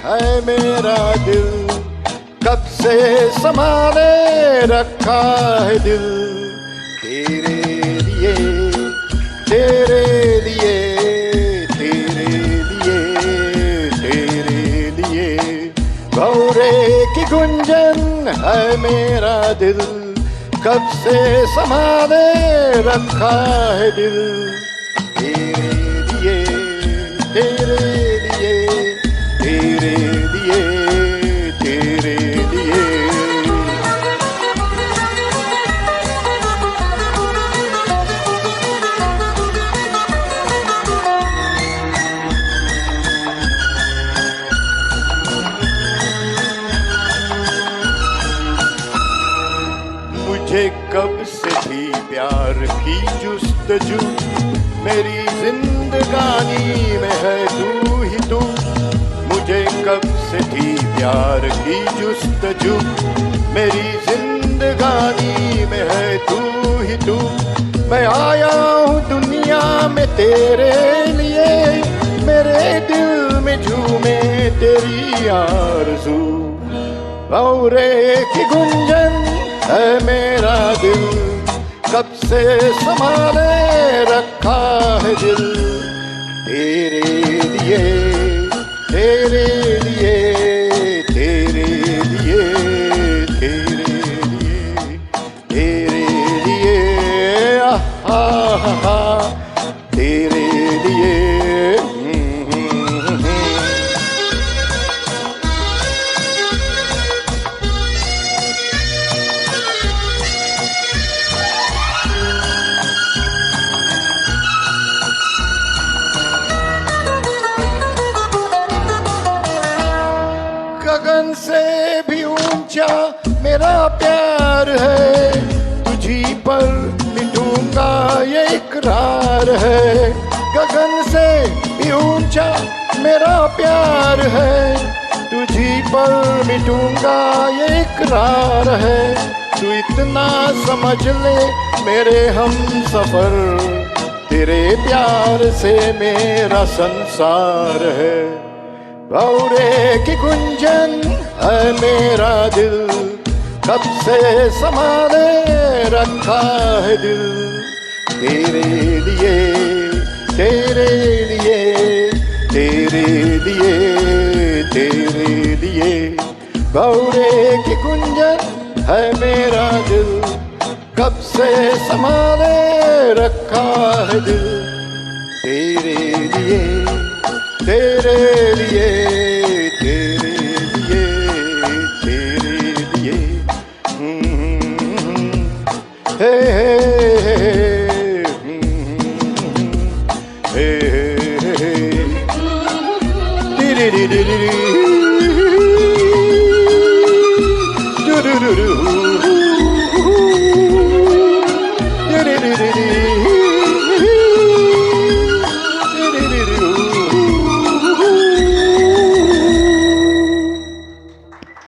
है मेरा दिल, कब से संभाले रखा है दिल। तेरे लिए, तेरे लिए, तेरे लिए, तेरे लिए भौरे की गुंजन है मेरा दिल, कब से संभाले रखा है दिल। तेरे लिए, तेरे लिए, तेरे लिए, तेरे लिए। मुझे कब से थी प्यार की जुस्तजू, मेरी जिंदगानी में है तू ही तू। मुझे कब से थी प्यार की जुस्तजू, मेरी जिंदगानी में है तू ही तू। मैं आया हूँ दुनिया में तेरे लिए, मेरे दिल में झूमे तेरी आरज़ू। भौरे की गुंजन है मेरा दिल, कब से संभाले रखा है दिल। तेरे लिए, तेरे लिए, तेरे लिए, तेरे लिए, तेरे लिए, आहा, तेरे लिए। गगन से भी ऊंचा मेरा प्यार है, तुझी पर मिटूंगा ये इकरार है। गगन से भी ऊंचा मेरा प्यार है, तुझी पर मिटूंगा ये इकरार है। तू इतना समझ ले मेरे हम सफर, तेरे प्यार से मेरा संसार है। भौरे की गुंजन है मेरा दिल, कब से संभाले रखा है दिल। तेरे लिए, तेरे लिए, तेरे लिए, तेरे लिए भौरे की गुंजन है मेरा दिल, कब से संभाले रखा है दिल। तेरे लिए, तेरे लिए, तेरे लिए, तेरे लिए। हे हे हे डी डी डी डी डी